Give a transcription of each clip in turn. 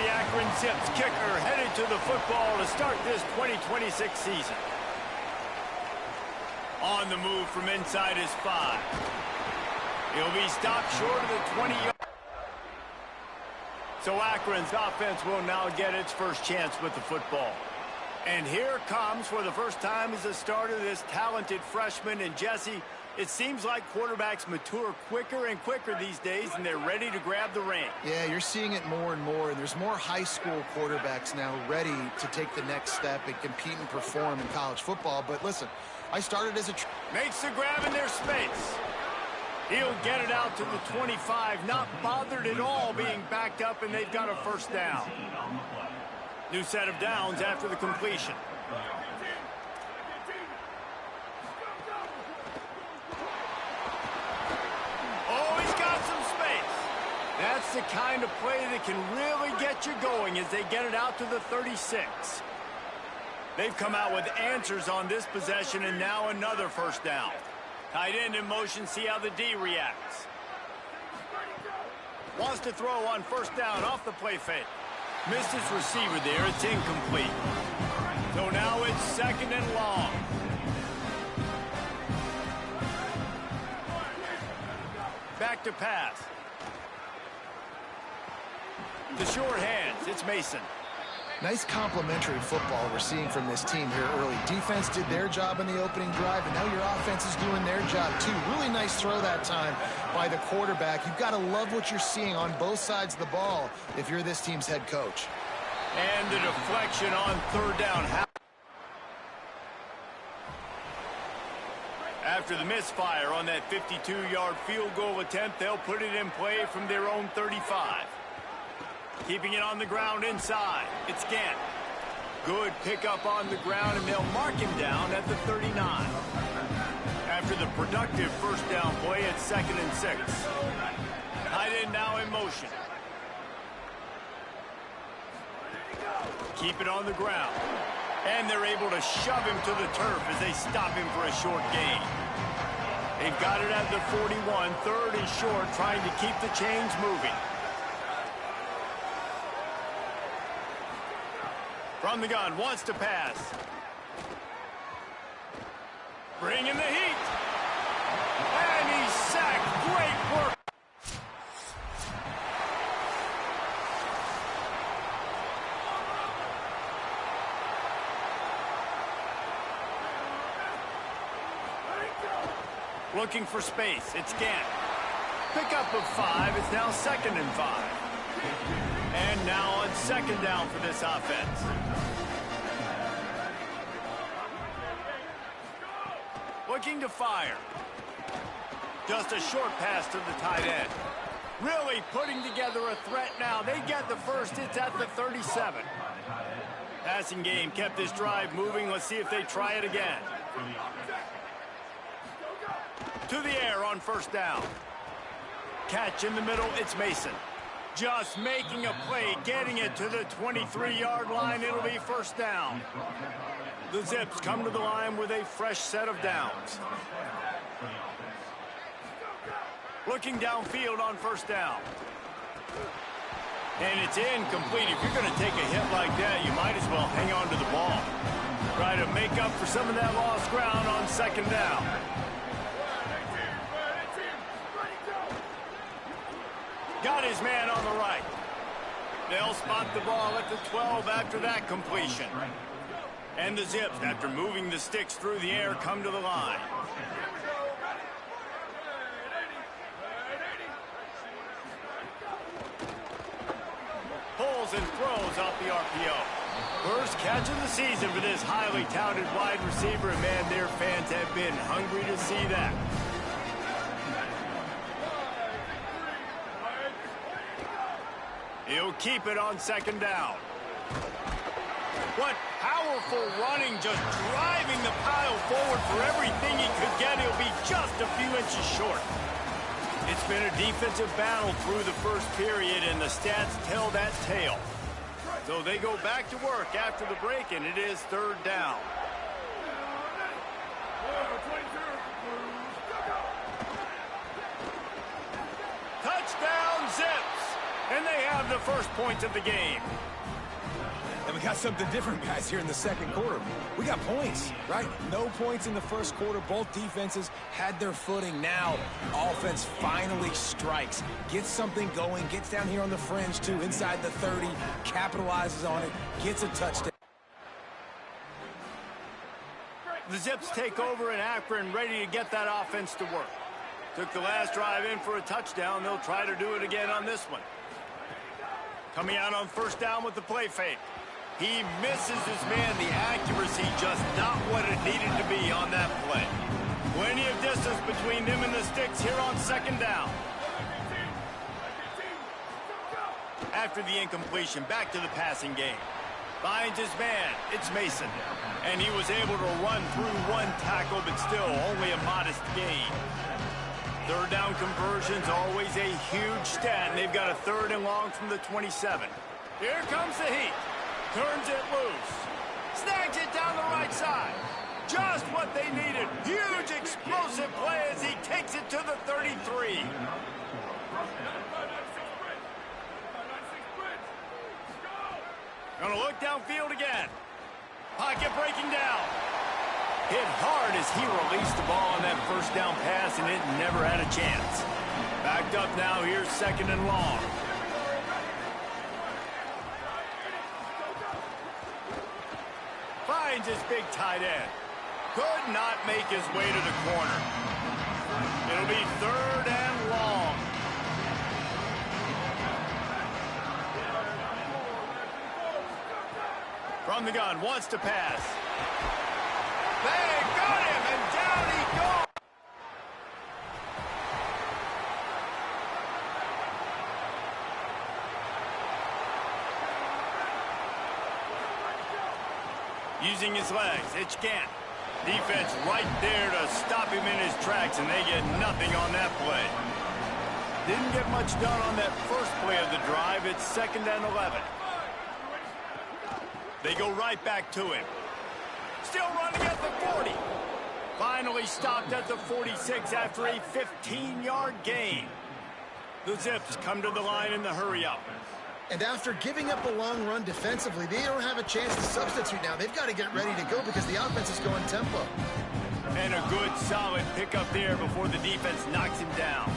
the Akron Zips kicker headed to the football to start this 2026 season. On the move from inside his 5. He'll be stopped short of the 20-yard. So Akron's offense will now get its first chance with the football. And here comes, for the first time as a starter, this talented freshman. And Jesse, it seems like quarterbacks mature quicker and quicker these days, and they're ready to grab the reins. Yeah, you're seeing it more and more. And there's more high school quarterbacks now ready to take the next step and compete and perform in college football. But listen, I started as a... Makes the grab in their space. He'll get it out to the 25, not bothered at all being backed up, and they've got a first down. New set of downs after the completion. Oh, he's got some space. That's the kind of play that can really get you going as they get it out to the 36. They've come out with answers on this possession, and now another first down. Tight end in motion, see how the D reacts. Wants to throw on first down off the play fake. Missed his receiver there, it's incomplete. So now it's second and long. Back to pass. The short hands, it's Mason. Nice complimentary football we're seeing from this team here early. Defense did their job in the opening drive, and now your offense is doing their job too. Really nice throw that time by the quarterback. You've got to love what you're seeing on both sides of the ball if you're this team's head coach. And the deflection on third down. After the misfire on that 52-yard field goal attempt, they'll put it in play from their own 35. Keeping it on the ground inside. It's Gant. Good pickup on the ground, and they'll mark him down at the 39. After the productive first down play, it's second and 6. Tight end now in motion. Keep it on the ground. And they're able to shove him to the turf as they stop him for a short gain. They've got it at the 41, third and short, trying to keep the chains moving. From the gun, wants to pass. Bringing the heat. And he's sacked. Great work. Looking for space. It's Gant. Pickup of 5. It's now second and 5. And now on second down for this offense. Looking to fire. Just a short pass to the tight end. Really putting together a threat now. They get the first. It's at the 37. Passing game kept this drive moving. Let's see if they try it again. To the air on first down. Catch in the middle. It's Mason. Just making a play, getting it to the 23-yard line. It'll be first down. The Zips come to the line with a fresh set of downs. Looking downfield on first down. And it's incomplete. If you're going to take a hit like that, you might as well hang on to the ball. Try to make up for some of that lost ground on second down. Got his man on the right. They'll spot the ball at the 12 after that completion. And the Zips, after moving the sticks through the air, come to the line. Pulls and throws off the RPO. First catch of the season for this highly touted wide receiver, and man, their fans have been hungry to see that. He'll keep it on second down. What powerful running, just driving the pile forward for everything he could get. He'll be just a few inches short. It's been a defensive battle through the first period, and the stats tell that tale. So they go back to work after the break, and it is third down. Touchdown, Zips! And they have the first points of the game. And we got something different, guys, here in the second quarter. We got points, right? No points in the first quarter. Both defenses had their footing. Now, offense finally strikes. Gets something going. Gets down here on the fringe, too, inside the 30. Capitalizes on it. Gets a touchdown. The Zips take over in Akron, ready to get that offense to work. Took the last drive in for a touchdown. They'll try to do it again on this one. Coming out on first down with the play fake. He misses his man. The accuracy just not what it needed to be on that play. Plenty of distance between him and the sticks here on second down. After the incompletion, back to the passing game. Finds his man. It's Mason. And he was able to run through one tackle, but still only a modest gain. Third down conversion's always a huge stat, and they've got a 3rd and long from the 27. Here comes the heat. Turns it loose. Snags it down the right side. Just what they needed. Huge explosive play as he takes it to the 33. Gonna look downfield again. Pocket breaking down. Hit hard as he released the ball on that first down pass, and it never had a chance. Backed up now, here's 2nd and long. Finds his big tight end. Could not make his way to the corner. It'll be 3rd and long. From the gun, wants to pass. They got him, and down he goes. Using his legs, it's Gant. Defense right there to stop him in his tracks, and they get nothing on that play. Didn't get much done on that first play of the drive. It's 2nd and 11. They go right back to him. Still running at the 40. Finally stopped at the 46 after a 15-yard gain. The Zips come to the line in the hurry-up. And after giving up a long run defensively, they don't have a chance to substitute now. They've got to get ready to go because the offense is going tempo. And a good, solid pickup there before the defense knocks him down.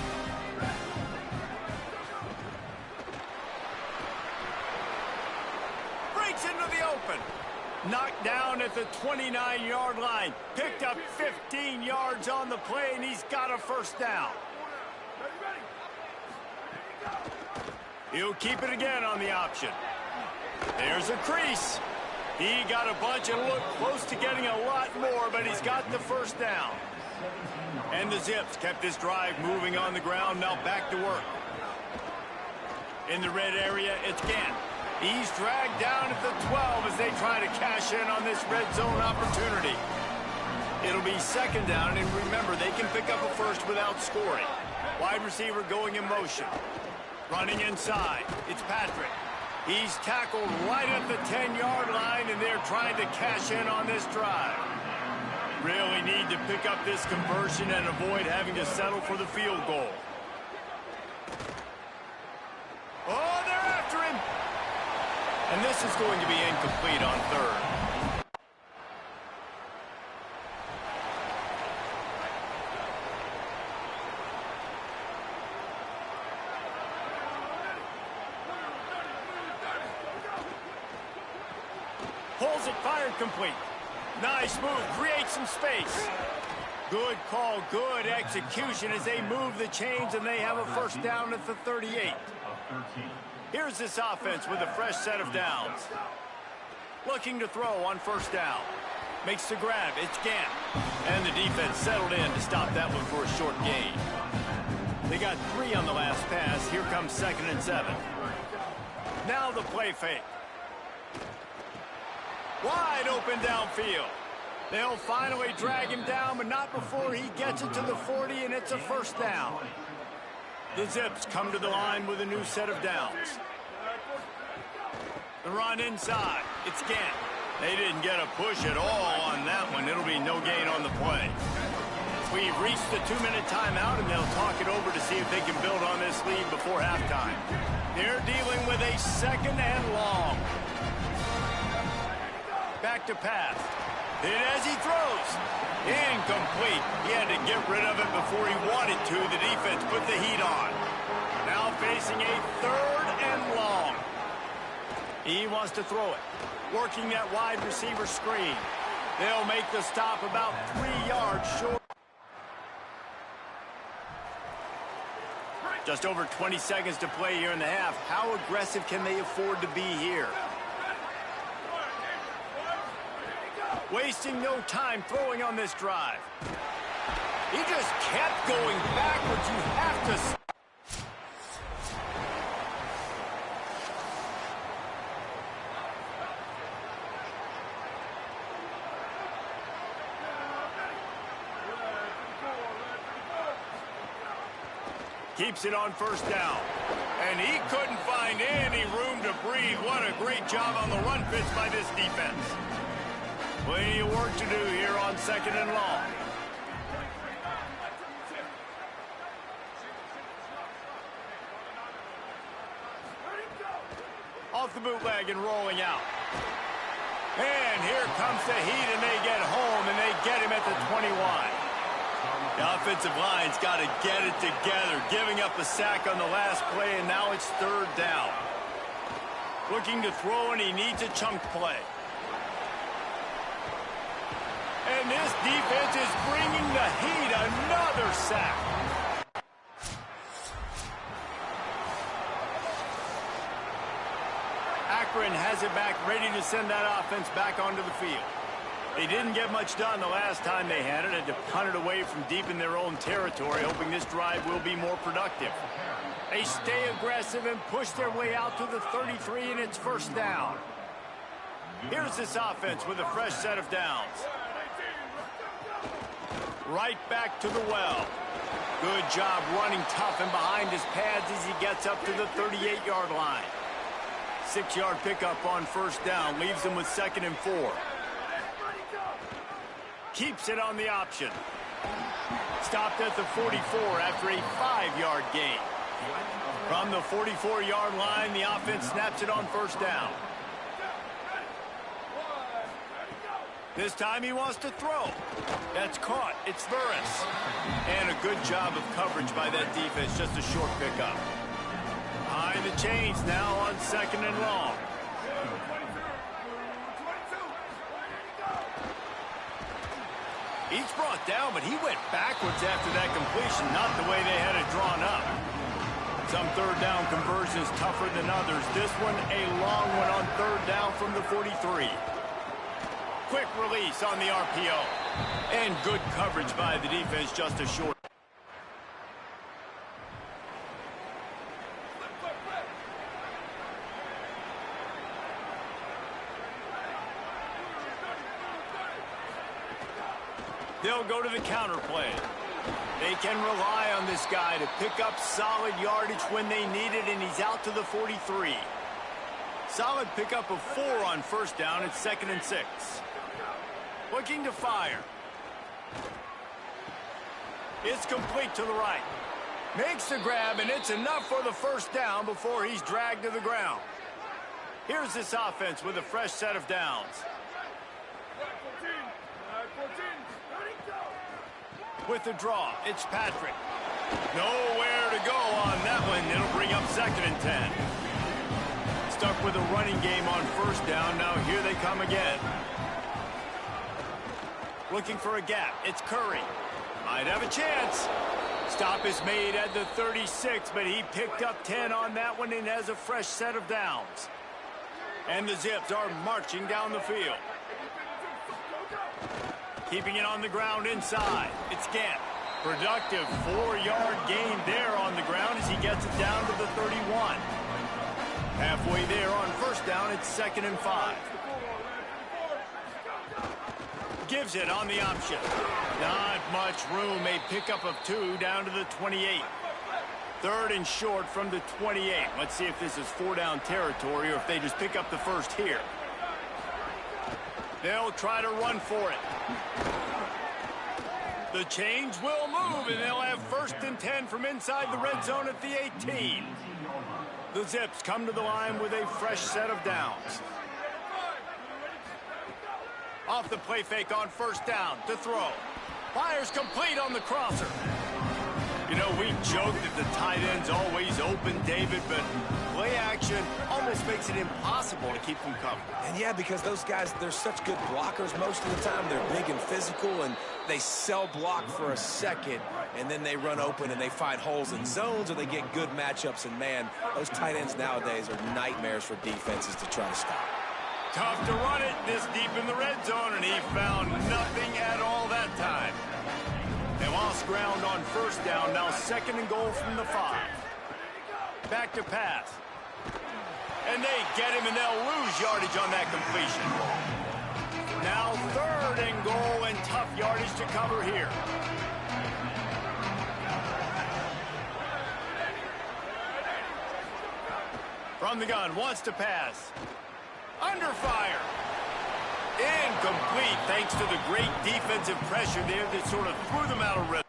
Breaks into the open. Knocked down at the 29-yard line. Picked up 15 yards on the play, and he's got a first down. He'll keep it again on the option. There's a crease. He got a bunch and looked close to getting a lot more, but he's got the first down. And the Zips kept this drive moving on the ground, now back to work. In the red area, it's Gant. He's dragged down at the 12 as they try to cash in on this red zone opportunity. It'll be 2nd down, and remember, they can pick up a first without scoring. Wide receiver going in motion. Running inside, it's Patrick. He's tackled right at the 10-yard line, and they're trying to cash in on this drive. Really need to pick up this conversion and avoid having to settle for the field goal. Oh, they're after him. And this is going to be incomplete on 3rd. Pulls it, fired complete. Nice move, creates some space. Good call, good execution as they move the chains, and they have a first down at the 38. Here's this offense with a fresh set of downs. Looking to throw on first down. Makes the grab, it's Gant. And the defense settled in to stop that one for a short gain. They got 3 on the last pass. Here comes 2nd and 7. Now the play fake. Wide open downfield. They'll finally drag him down, but not before he gets it to the 40, and it's a first down. The Zips come to the line with a new set of downs. The run inside. It's Gant. They didn't get a push at all on that one. It'll be no gain on the play. We've reached the 2-minute timeout, and they'll talk it over to see if they can build on this lead before halftime. They're dealing with a 2nd and long. Back to pass. Hit as he throws. Incomplete. He had to get rid of it before he wanted to. The defense put the heat on. Now facing a 3rd and long. He wants to throw it. Working that wide receiver screen. They'll make the stop about 3 yards short. Just over 20 seconds to play here in the half. How aggressive can they afford to be here? Wasting no time throwing on this drive. He just kept going backwards. You have to... Keeps it on 1st down. And he couldn't find any room to breathe. What a great job on the run pitch by this defense. Plenty of work to do here on 2nd and long. Off the bootleg and rolling out. And here comes the heat, and they get home, and they get him at the 21. The offensive line's got to get it together, giving up a sack on the last play, and now it's 3rd down. Looking to throw, and he needs a chunk play. And this defense is bringing the heat. Another sack. Akron has it back, ready to send that offense back onto the field. They didn't get much done the last time they had it. Had to punt it away from deep in their own territory, hoping this drive will be more productive. They stay aggressive and push their way out to the 33, and it's 1st down. Here's this offense with a fresh set of downs. Right back to the well. Good job running tough and behind his pads as he gets up to the 38-yard line. 6-yard pickup on 1st down, leaves them with 2nd and 4. Keeps it on the option. Stopped at the 44 after a 5-yard gain. From the 44-yard line, the offense snaps it on 1st down. This time he wants to throw. That's caught. It's Burris. And a good job of coverage by that defense. Just a short pickup. Behind the chains now on 2nd and long. Each brought down, but he went backwards after that completion. Not the way they had it drawn up. Some 3rd down conversions tougher than others. This one a long one on 3rd down from the 43. Quick release on the RPO. And good coverage by the defense, just a short. They'll go to the counter play. They can rely on this guy to pick up solid yardage when they need it, and he's out to the 43. Solid pickup of 4 on 1st down. It's 2nd and 6. Looking to fire. It's complete to the right. Makes the grab, and it's enough for the 1st down before he's dragged to the ground. Here's this offense with a fresh set of downs. With the draw, it's Patrick. Nowhere to go on that one. It'll bring up 2nd and 10. Stuck with a running game on 1st down. Now here they come again. Looking for a gap. It's Curry. Might have a chance. Stop is made at the 36, but he picked up 10 on that one and has a fresh set of downs. And the Zips are marching down the field. Keeping it on the ground inside. It's Gant. Productive 4-yard gain there on the ground as he gets it down to the 31. Halfway there on 1st down, it's 2nd and 5. Gives it on the option. Not much room. A pickup of 2 down to the 28. 3rd and short from the 28. Let's see if this is 4-down territory or if they just pick up the 1st here. They'll try to run for it. The The chains will move, and they'll have 1st and 10 from inside the red zone at the 18. The Zips come to the line with a fresh set of downs. Off the play fake on 1st down to throw. Fires complete on the crosser. You know, we joke that the tight end's always open, David, but play action almost makes it impossible to keep them covered. And yeah, because those guys, they're such good blockers most of the time. They're big and physical, and they sell block for a second, and then they run open and they find holes in zones, or they get good matchups. And man, those tight ends nowadays are nightmares for defenses to try to stop. Tough to run it this deep in the red zone, and he found nothing at all that time. They lost ground on 1st down, now 2nd and goal from the 5. Back to pass. And they get him, and they'll lose yardage on that completion. Now 3rd and goal, and tough yardage to cover here. From the gun, wants to pass. Under fire. Incomplete, thanks to the great defensive pressure there that sort of threw them out of rhythm.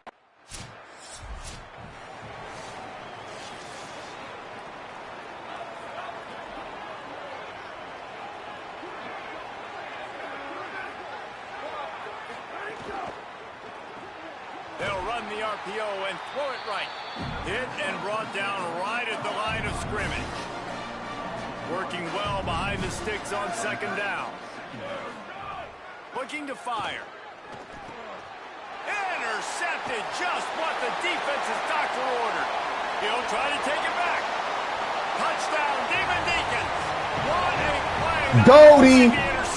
They'll run the RPO and throw it right. Hit and brought down right at the line of scrimmage. Working well behind the sticks on 2nd down. Looking to fire. Intercepted, just what the defense's doctor ordered. He'll try to take it back. Touchdown, Demon Deacons. What a play. Goldie,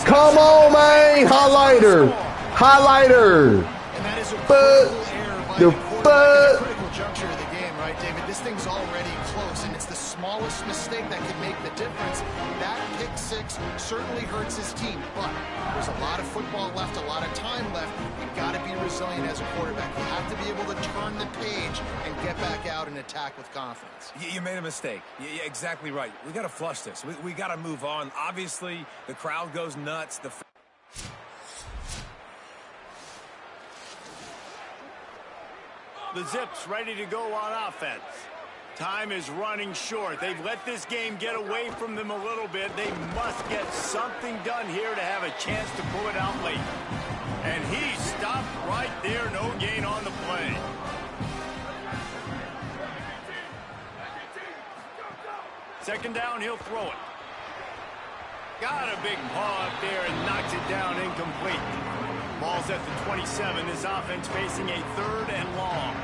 come on, man. Highlighter. Highlighter. And that is a critical error by the quarterback at a critical juncture of the game, right, David? This thing's already close, and it's the smallest mistake that could make the difference. That pick 6 certainly hurts his team, but there's a lot of football left, a lot of time left. You've got to be resilient as a quarterback. You have to be able to turn the page and get back out and attack with confidence. You made a mistake. Yeah, exactly right. We got to flush this. We got to move on. Obviously, the crowd goes nuts. The Zips ready to go on offense. Time is running short. They've let this game get away from them a little bit. They must get something done here to have a chance to pull it out late. And he stopped right there. No gain on the play. Second down, he'll throw it. Got a big paw up there and knocks it down incomplete. Ball's at the 27. This offense facing a 3rd and long.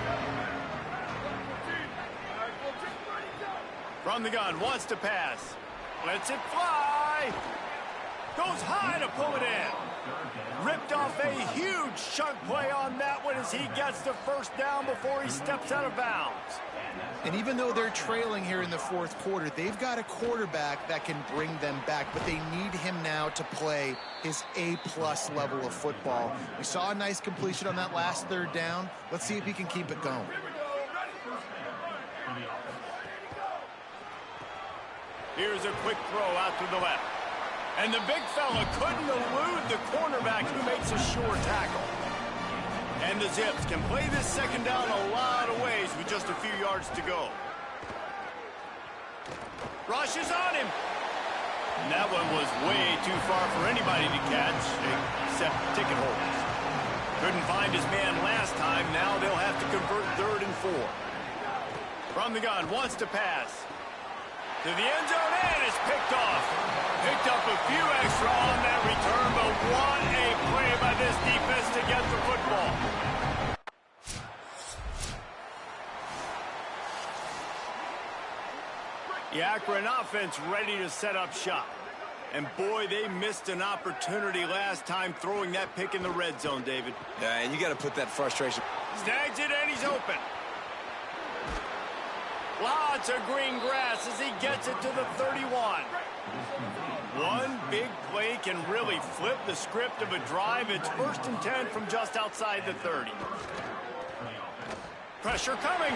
From the gun, wants to pass. Lets it fly. Goes high to pull it in. Ripped off a huge chunk play on that one as he gets the 1st down before he steps out of bounds. And even though they're trailing here in the 4th quarter, they've got a quarterback that can bring them back, but they need him now to play his A-plus level of football. We saw a nice completion on that last 3rd down. Let's see if he can keep it going. Here's a quick throw out to the left. And the big fella couldn't elude the cornerback who makes a sure tackle. And the Zips can play this 2nd down a lot of ways with just a few yards to go. Rush is on him. And that one was way too far for anybody to catch, except ticket holders. Couldn't find his man last time. Now they'll have to convert 3rd and 4. From the gun, wants to pass. To the end zone, and is picked off. Picked up a few extra on that return, but what a play by this defense to get the football. The Akron offense ready to set up shop. And boy, they missed an opportunity last time throwing that pick in the red zone, David. Yeah, and you got to put that frustration. Snags it, and he's open. Lots of green grass as he gets it to the 31. One big play can really flip the script of a drive. It's 1st and 10 from just outside the 30. Pressure coming.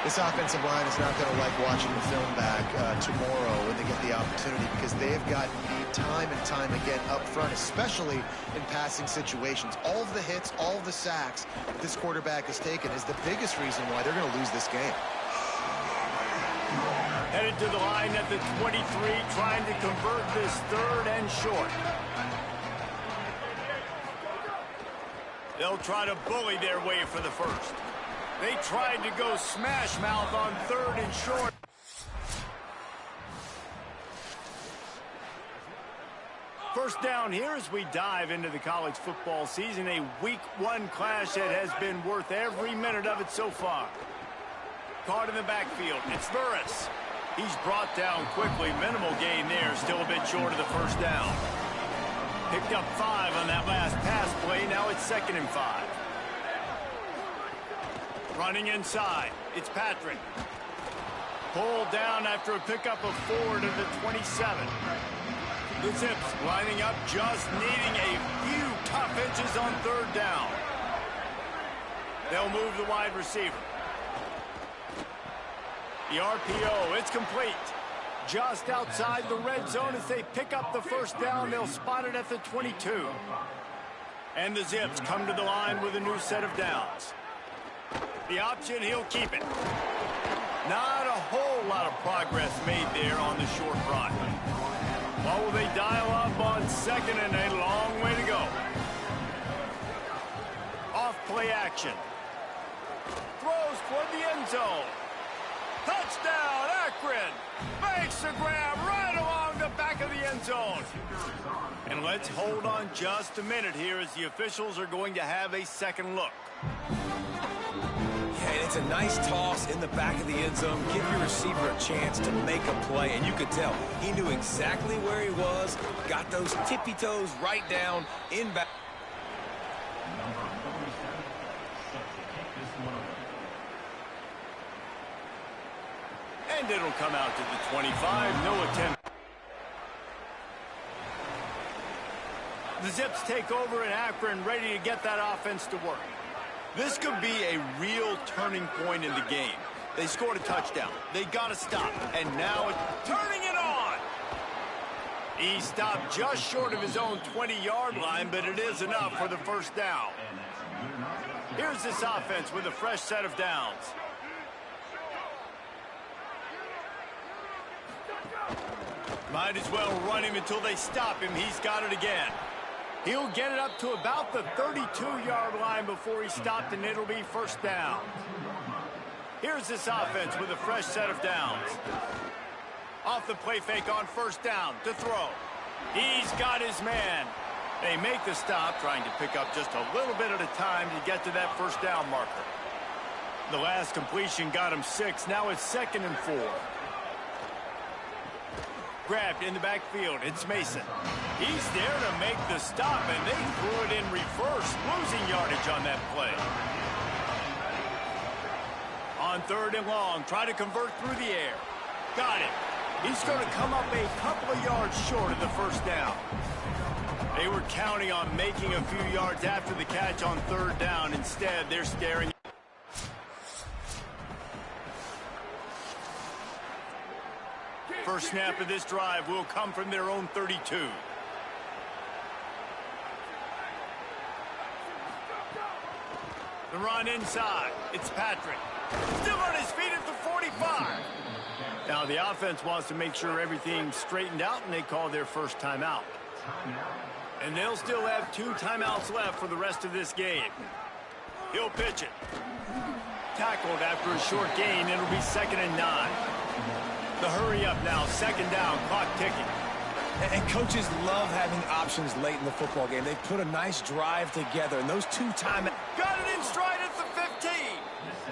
This offensive line is not going to like watching the film back tomorrow when they get the opportunity, because they have gotten beat time and time again up front, especially in passing situations. All of the hits, all of the sacks that this quarterback has taken is the biggest reason why they're going to lose this game. Headed to the line at the 23, trying to convert this 3rd and short. They'll try to bully their way for the first. They tried to go smash mouth on 3rd and short. First down here as we dive into the college football season. A week 1 clash that has been worth every minute of it so far. Caught in the backfield. It's Burris. He's brought down quickly. Minimal gain there. Still a bit short of the first down. Picked up 5 on that last pass play. Now it's 2nd and 5. Running inside. It's Patrick. Pulled down after a pickup of 4 to the 27. The Zips lining up, just needing a few tough inches on 3rd down. They'll move the wide receiver. The RPO, it's complete. Just outside the red zone as they pick up the first down. They'll spot it at the 22. And the Zips come to the line with a new set of downs. The option, he'll keep it. Not a whole lot of progress made there on the short run. Well, will they dial up on 2nd and a long way to go? Off play action. Throws toward the end zone. Touchdown, Akron! Makes the grab right along the back of the end zone. And let's hold on just a minute here as the officials are going to have a second look. Yeah, and it's a nice toss in the back of the end zone. Give your receiver a chance to make a play, and you could tell he knew exactly where he was, got those tippy toes right down in back. And it'll come out to the 25. No attempt. The Zips take over in Akron, ready to get that offense to work. This could be a real turning point in the game. They scored a touchdown. They got to stop. And now it's turning it on. He stopped just short of his own 20-yard line, but it is enough for the first down. Here's this offense with a fresh set of downs. Might as well run him until they stop him. He's got it again. He'll get it up to about the 32-yard line before he stopped, and it'll be first down. Here's this offense with a fresh set of downs. Off the play fake on first down to throw. He's got his man. They make the stop, trying to pick up just a little bit at a time to get to that first down marker. The last completion got him 6. Now it's 2nd and 4. Grabbed in the backfield. It's Mason. He's there to make the stop, and they threw it in reverse, losing yardage on that play. On 3rd and long, try to convert through the air. Got it. He's going to come up a couple of yards short of the first down. They were counting on making a few yards after the catch on 3rd down. Instead, they're staring. First snap of this drive will come from their own 32. The run inside. It's Patrick. Still on his feet at the 45. Now the offense wants to make sure everything's straightened out, and they call their first timeout. And they'll still have 2 timeouts left for the rest of this game. He'll pitch it. Tackled after a short gain. It'll be 2nd and 9. The hurry up now, 2nd down, clock ticking. And coaches love having options late in the football game. They put a nice drive together, and those 2 timeouts. Got it in stride at the 15.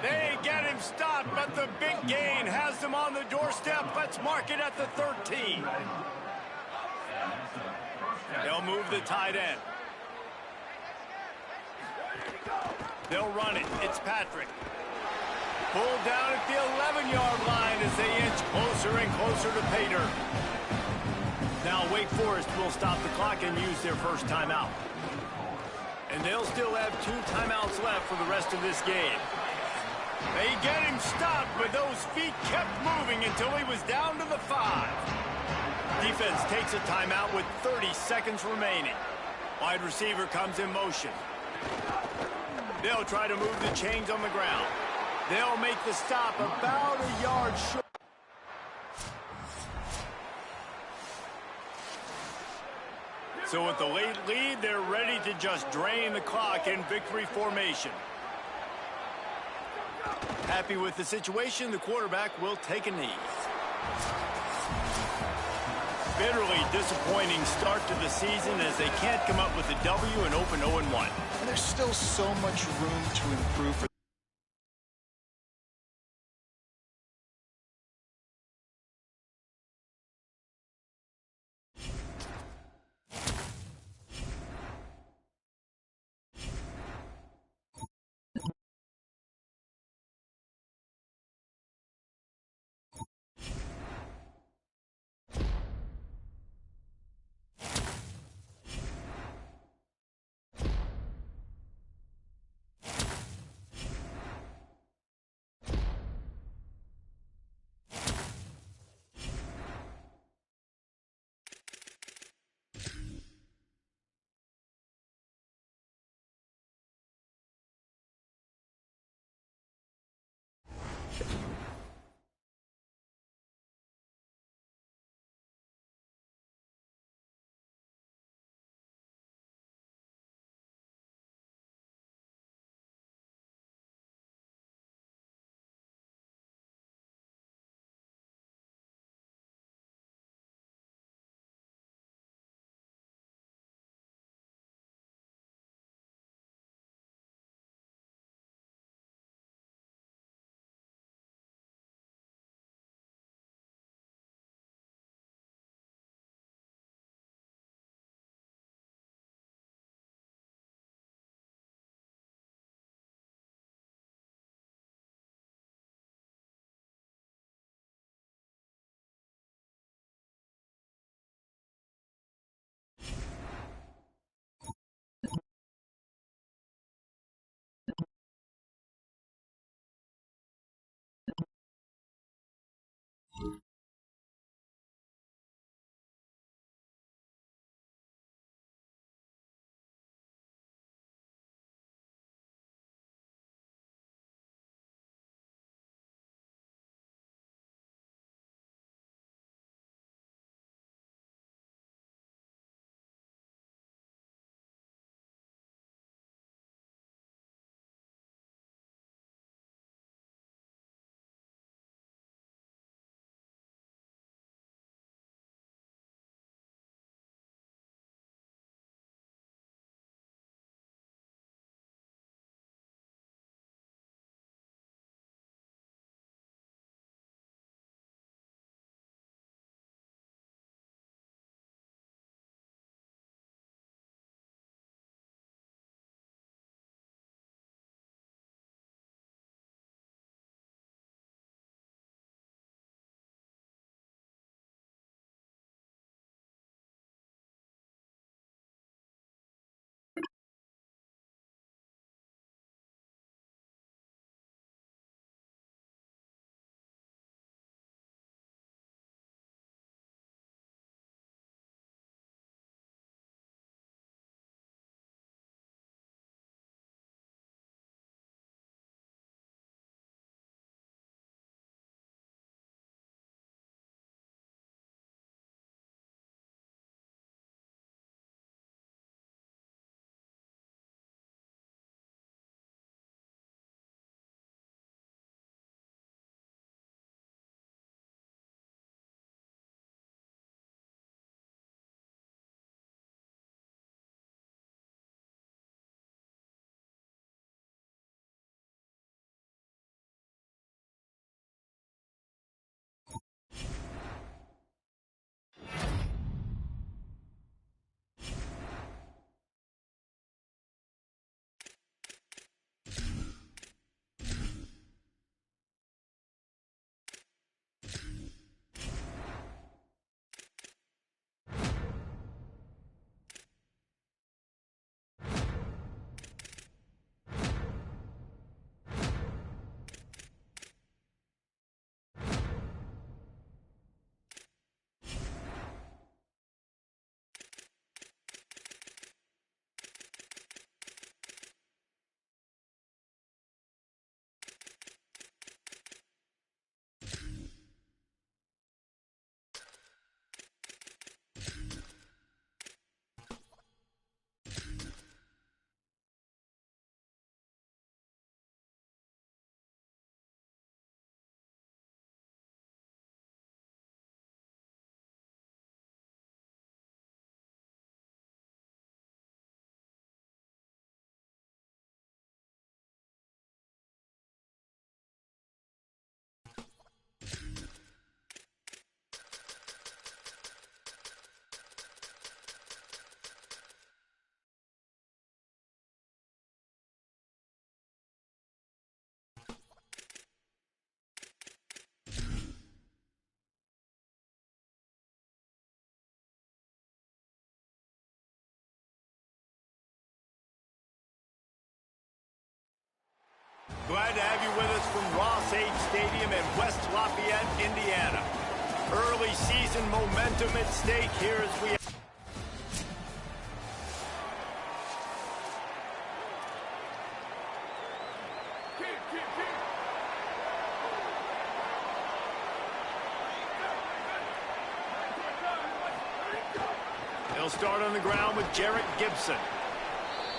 They get him stopped, but the big gain has them on the doorstep. Let's mark it at the 13. They'll move the tight end. They'll run it. It's Patrick. Pulled down at the 11-yard line as they inch closer and closer to pay dirt. Now Wake Forest will stop the clock and use their first timeout. And they'll still have 2 timeouts left for the rest of this game. They get him stopped, but those feet kept moving until he was down to the 5. Defense takes a timeout with 30 seconds remaining. Wide receiver comes in motion. They'll try to move the chains on the ground. They'll make the stop about a yard short. So with the late lead, they're ready to just drain the clock in victory formation. Happy with the situation, the quarterback will take a knee. Bitterly disappointing start to the season as they can't come up with a W and open 0-1. And there's still so much room to improve for Glad to have you with us from Ross H. Stadium in West Lafayette, Indiana. Early season momentum at stake here as we... He'll start on the ground with Jarrett Gibson.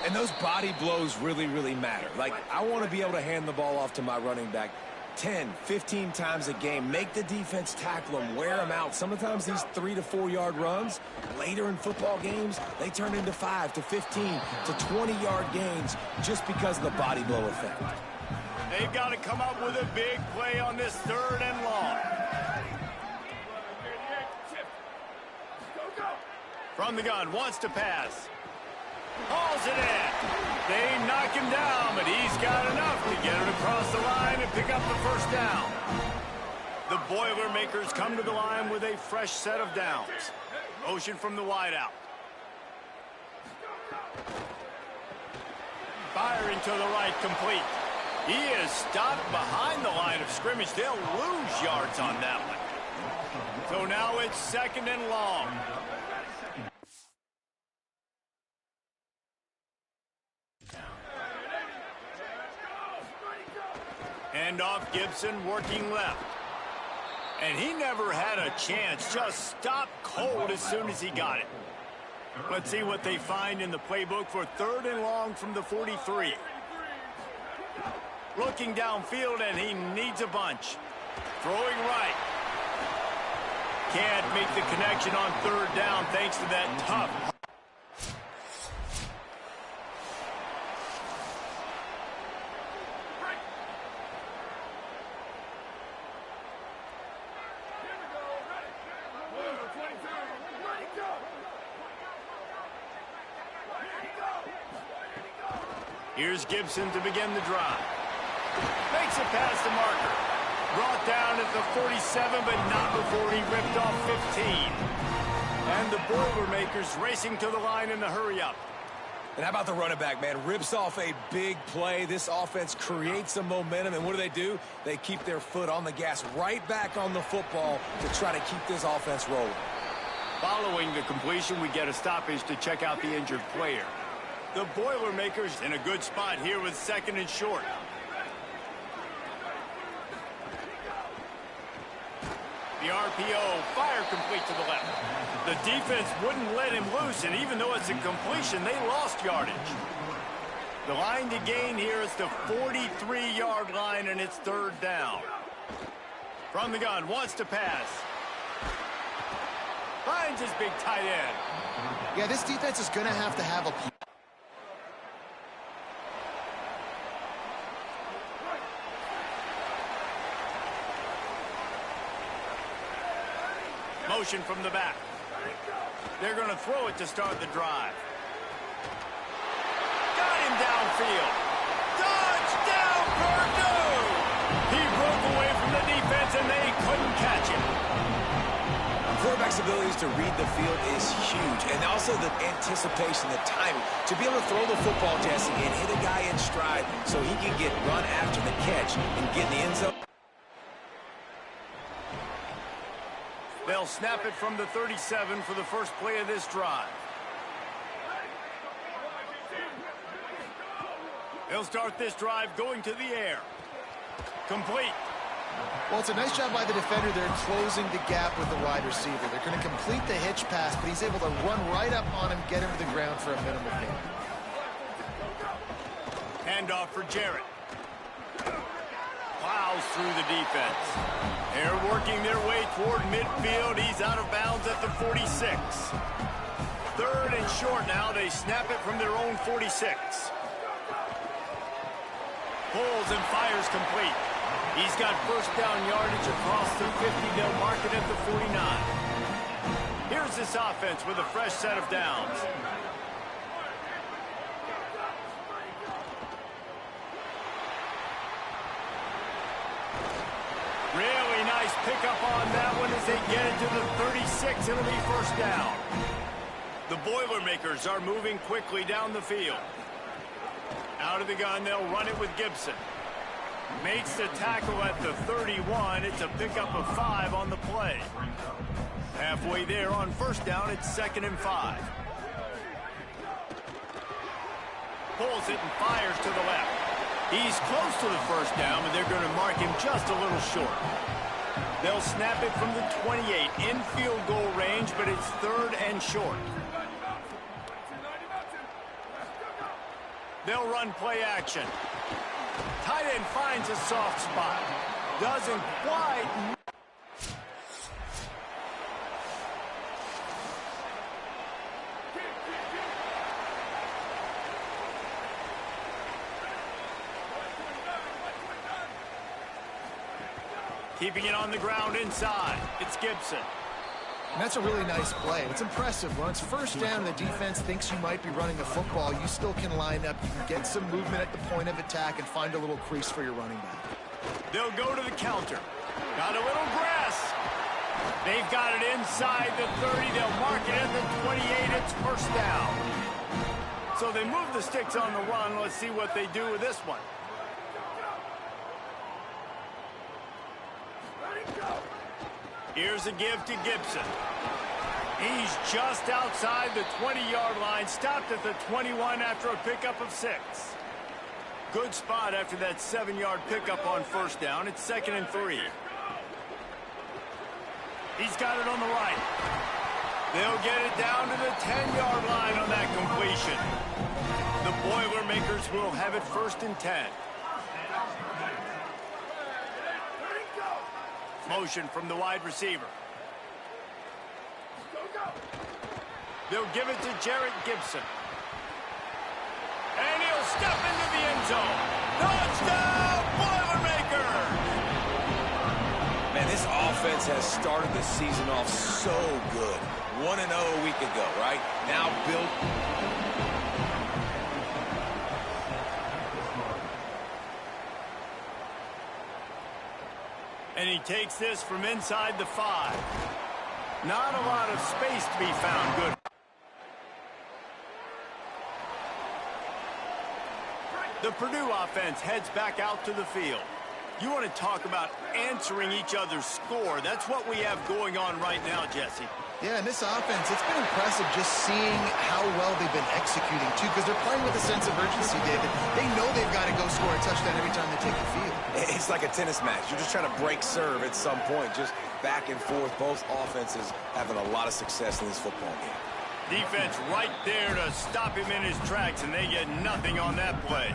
And those body blows really, really matter. Like, I want to be able to hand the ball off to my running back 10, 15 times a game. Make the defense tackle them, wear them out. Sometimes these 3 to 4 yard runs, later in football games, they turn into 5 to 15 to 20-yard gains just because of the body blow effect. They've got to come up with a big play on this 3rd and long. From the gun, wants to pass. Hauls it in. They knock him down, but he's got enough to get it across the line and pick up the first down. The Boilermakers come to the line with a fresh set of downs. Motion from the wideout. Firing to the right, complete. He is stopped behind the line of scrimmage. They'll lose yards on that one. So now it's 2nd and long. Handoff, Gibson working left. And he never had a chance. Just stopped cold as soon as he got it. Let's see what they find in the playbook for 3rd and long from the 43. Looking downfield, and he needs a bunch. Throwing right. Can't make the connection on 3rd down thanks to that tough. Here's Gibson to begin the drive. Makes it past the marker. Brought down at the 47, but not before he ripped off 15. And the Boilermakers racing to the line in the hurry-up. And how about the running back, man? Rips off a big play. This offense creates some momentum, and what do? They keep their foot on the gas, right back on the football to try to keep this offense rolling. Following the completion, we get a stoppage to check out the injured player. The Boilermakers in a good spot here with 2nd and short. The RPO, fire complete to the left. The defense wouldn't let him loose, and even though it's a completion, they lost yardage. The line to gain here is the 43-yard line, and it's 3rd down. From the gun, wants to pass. Finds his big tight end. Yeah, this defense is going to have a... Motion from the back. They're going to throw it to start the drive. Got him downfield. Touchdown, Purdue! He broke away from the defense, and they couldn't catch him. Quarterback's abilities to read the field is huge, and also the anticipation, the timing. To be able to throw the football, Jesse, and hit a guy in stride so he can get run after the catch and get in the end zone. They'll snap it from the 37 for the first play of this drive. They'll start this drive going to the air. Complete. Well, it's a nice job by the defender there closing the gap with the wide receiver. They're going to complete the hitch pass, but he's able to run right up on him, get him to the ground for a minimal gain. Handoff for Jarrett. Plows through the defense. They're working their way toward midfield. He's out of bounds at the 46. 3rd and short now. They snap it from their own 46. Pulls and fires complete. He's got first down yardage across the 50. They'll mark it at the 49. Here's this offense with a fresh set of downs. Really nice pickup on that one as they get it to the 36. It'll be first down. The Boilermakers are moving quickly down the field. Out of the gun, they'll run it with Gibson. Makes the tackle at the 31. It's a pickup of 5 on the play. Halfway there on first down, it's 2nd and 5. Pulls it and fires to the left. He's close to the first down, but they're going to mark him just a little short. They'll snap it from the 28 in field goal range, but it's 3rd and short. They'll run play action. Tight end finds a soft spot. Doesn't quite. Keeping it on the ground inside. It's Gibson. And that's a really nice play. It's impressive. When it's first down, the defense thinks you might be running the football. You still can line up. You can get some movement at the point of attack and find a little crease for your running back. They'll go to the counter. Got a little grass. They've got it inside the 30. They'll mark it at the 28. It's first down. So they move the sticks on the run. Let's see what they do with this one. Here's a give to Gibson. He's just outside the 20-yard line. Stopped at the 21 after a pickup of 6. Good spot after that 7-yard pickup on first down. It's 2nd and 3. He's got it on the right. They'll get it down to the 10-yard line on that completion. The Boilermakers will have it 1st and 10. Motion from the wide receiver. They'll give it to Jarrett Gibson. And he'll step into the end zone. Touchdown, Boilermakers! Man, this offense has started the season off so good. 1-0 a week ago, right? Now built. And he takes this from inside the 5. Not a lot of space to be found. Good. The Purdue offense heads back out to the field. You want to talk about answering each other's score. That's what we have going on right now, Jesse. Yeah, and this offense, it's been impressive just seeing how well they've been executing, too, because they're playing with a sense of urgency, David. They know they've got to go score a touchdown every time they take the field. It's like a tennis match. You're just trying to break serve at some point, just back and forth. Both offenses having a lot of success in this football game. Defense right there to stop him in his tracks, and they get nothing on that play.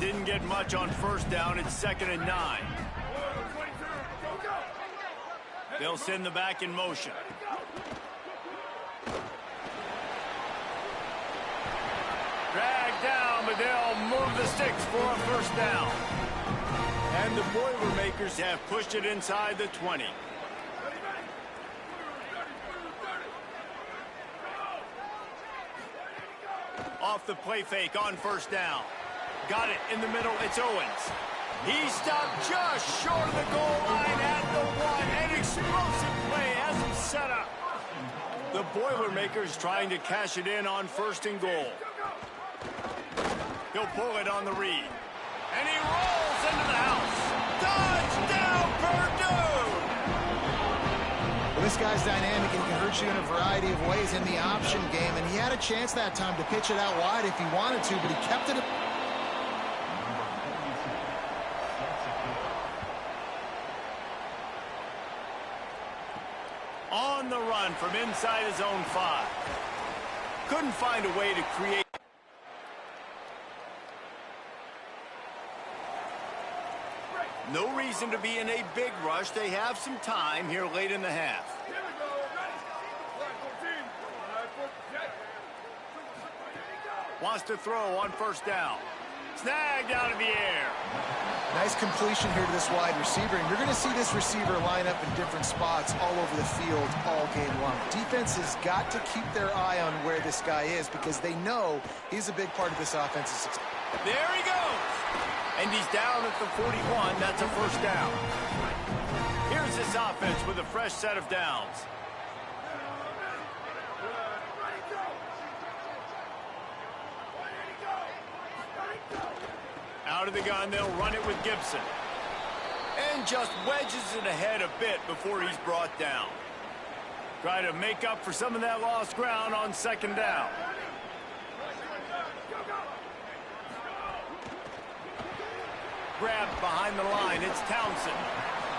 Didn't get much on first down. It's 2nd and 9. They'll send the back in motion. Dragged down, but they'll move the sticks for a first down. And the Boilermakers have pushed it inside the 20. Off the play fake on first down. Got it in the middle. It's Owens. He stopped just short of the goal line at the 1. An explosive play has him set up. The Boilermakers trying to cash it in on 1st and goal. He'll pull it on the read. And he rolls into the house. Touchdown, Purdue! Well, this guy's dynamic and he can hurt you in a variety of ways in the option game. And he had a chance that time to pitch it out wide if he wanted to, but he kept it. On the run from inside his own 5. Couldn't find a way to create. No reason to be in a big rush. They have some time here late in the half. Wants to throw on first down. Snagged out of the air. Nice completion here to this wide receiver, and you're going to see this receiver line up in different spots all over the field all game long. Defense has got to keep their eye on where this guy is because they know he's a big part of this offensive success. There he goes. And he's down at the 41. That's a first down. Here's this offense with a fresh set of downs. Out of the gun, they'll run it with Gibson. And just wedges it ahead a bit before he's brought down. Try to make up for some of that lost ground on second down. Grabbed behind the line, it's Townsend.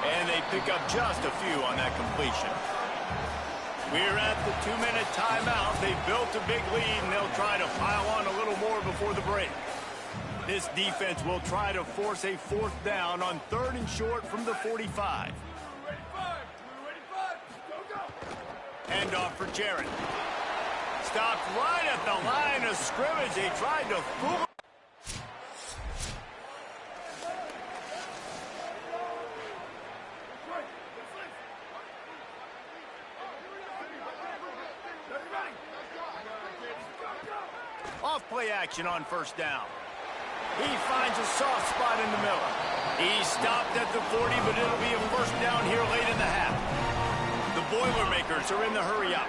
And they pick up just a few on that completion. We're at the 2-minute timeout. They've built a big lead, and they'll try to pile on a little more before the break. This defense will try to force a 4th down on 3rd and short from the 45. Handoff for Jarrett. Stopped right at the line of scrimmage. They tried to fool him. Off-play action on 1st down. He finds a soft spot in the middle. He stopped at the 40, but it'll be a 1st down here late in the half. The Boilermakers are in the hurry-up.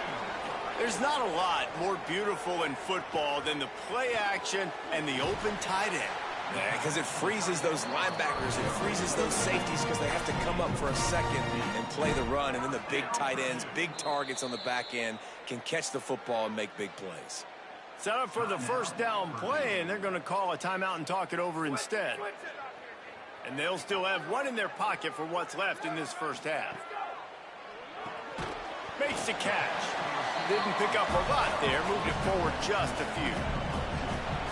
There's not a lot more beautiful in football than the play action and the open tight end. Yeah, because it freezes those linebackers. It freezes those safeties because they have to come up for a second and play the run. And then the big tight ends, big targets on the back end can catch the football and make big plays. Set up for the 1st down play, and they're going to call a timeout and talk it over instead. And they'll still have one in their pocket for what's left in this 1st half. Makes the catch. Didn't pick up a lot there, moved it forward just a few.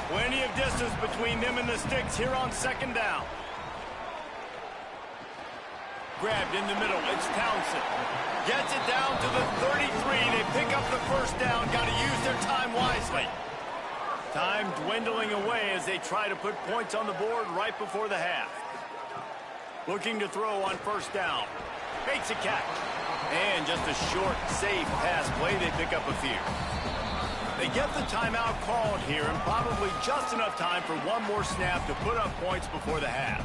Plenty of distance between them and the sticks here on 2nd down. Grabbed in the middle, it's Townsend. Gets it down to the 33. They pick up the 1st down. Got to use their time wisely. Time dwindling away as they try to put points on the board right before the half. Looking to throw on 1st down. Makes a catch. And just a short, safe pass play. They pick up a few. They get the timeout called here, and probably just enough time for one more snap to put up points before the half.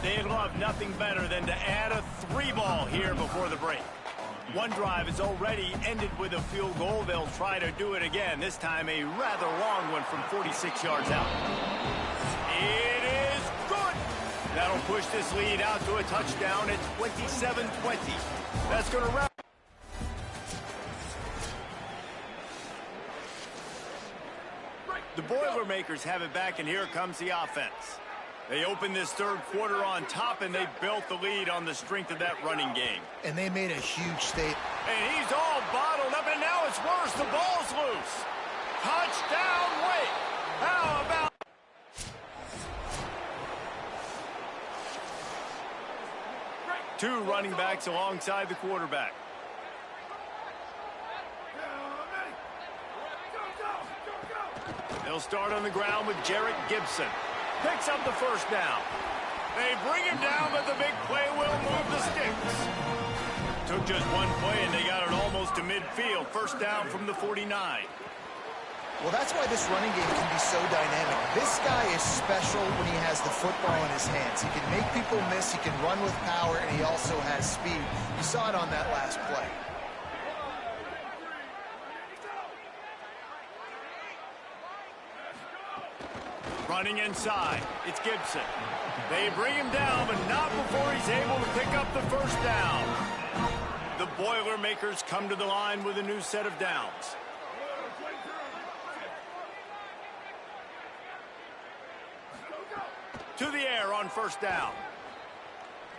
They'd love nothing better than to add a 3-ball here before the break. One drive is already ended with a field goal. They'll try to do it again, this time a rather long one from 46 yards out. It is good. That'll push this lead out to a touchdown at 27-20. That's going to wrap. The Boilermakers have it back, and here comes the offense. They opened this 3rd quarter on top, and they built the lead on the strength of that running game. And they made a huge statement. And he's all bottled up, and now it's worse. The ball's loose. Touchdown, Wake. How about... Two running backs alongside the quarterback. They'll start on the ground with Jarrett Gibson. Picks up the 1st down. They bring him down, but the big play will move the sticks. Took just one play, and they got it almost to midfield. 1st down from the 49. Well, that's why this running game can be so dynamic. This guy is special when he has the football in his hands. He can make people miss, he can run with power, and he also has speed. You saw it on that last play. Running inside, it's Gibson. They bring him down, but not before he's able to pick up the 1st down. The Boilermakers come to the line with a new set of downs. To the air on 1st down.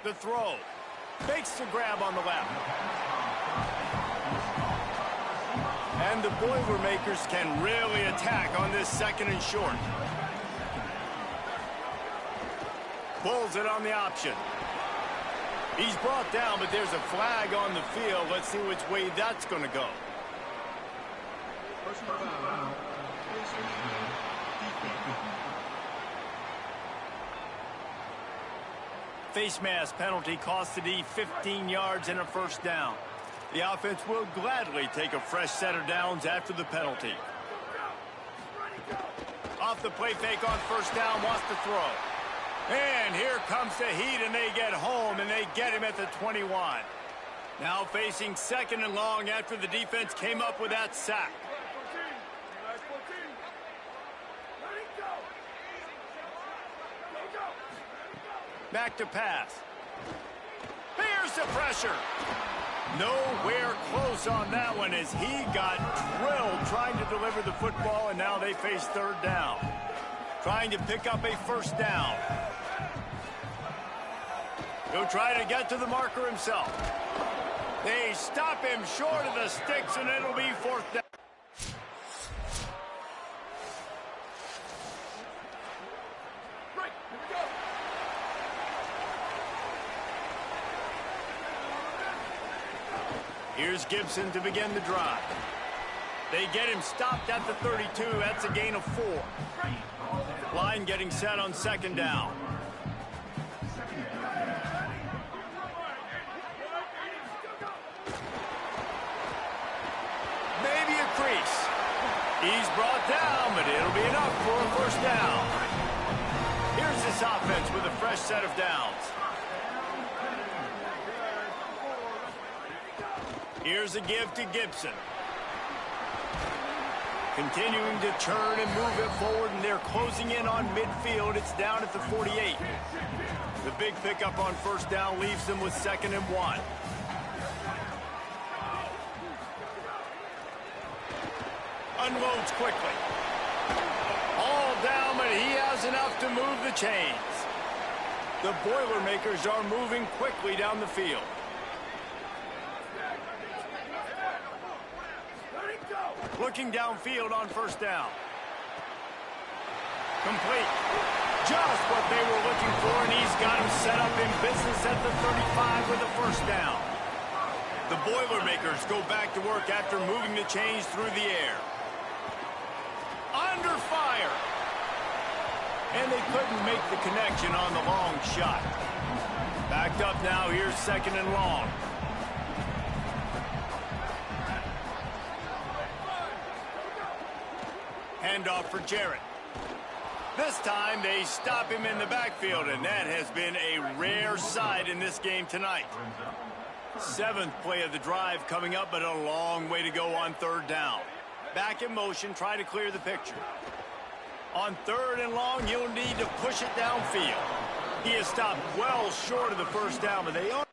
The throw. Makes the grab on the left. And the Boilermakers can really attack on this 2nd and short. Pulls it on the option. He's brought down, but there's a flag on the field. Let's see which way that's going to go. Face mask penalty cost the D 15 yards and a 1st down. The offense will gladly take a fresh set of downs after the penalty. Off the play fake on 1st down, wants to throw. And here comes the heat, and they get home, and they get him at the 21. Now facing 2nd and long after the defense came up with that sack. Back to pass. Here's the pressure. Nowhere close on that one as he got drilled trying to deliver the football, and now they face third down. Trying to pick up a first down. He'll try to get to the marker himself. They stop him short of the sticks, and it'll be fourth down. Here's Gibson to begin the drive. They get him stopped at the 32. That's a gain of 4. Line getting set on second down. Maybe a crease. He's brought down, but it'll be enough for a first down. Here's this offense with a fresh set of downs. Here's a give to Gibson. Continuing to turn and move it forward, and they're closing in on midfield. It's down at the 48. The big pickup on first down leaves them with 2nd and 1. Unloads quickly. All down, but he has enough to move the chains. The Boilermakers are moving quickly down the field. Looking downfield on first down. Complete. Just what they were looking for, and he's got him set up in business at the 35 with a first down. The Boilermakers go back to work after moving the chains through the air. Under fire. And they couldn't make the connection on the long shot. Backed up now, here's 2nd and long. Handoff for Jarrett. This time they stop him in the backfield, and that has been a rare sight in this game tonight. 7th play of the drive coming up, but a long way to go on third down. Back in motion, try to clear the picture. On 3rd and long, you'll need to push it downfield. He is stopped well short of the first down, but they are.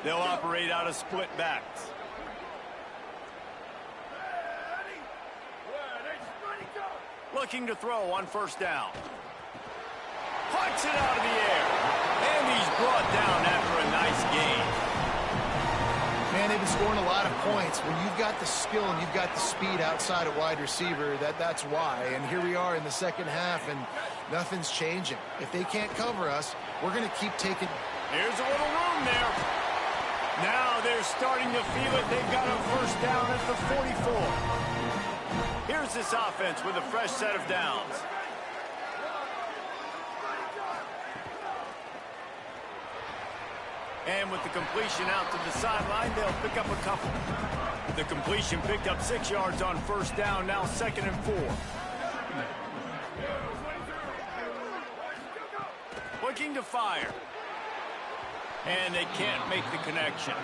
They'll operate out of split backs. Looking to throw on first down. Puts it out of the air. And he's brought down after a nice gain. Man, they've been scoring a lot of points. When you've got the skill and you've got the speed outside of wide receiver, that's why. And here we are in the second half, and nothing's changing. If they can't cover us, we're going to keep taking. Here's a little room there. Now they're starting to feel it. They've got a first down at the 44. Here's this offense with a fresh set of downs. And with the completion out to the sideline, they'll pick up a couple. The completion picked up 6 yards on first down, now 2nd and 4. Looking to fire. And they can't make the connection.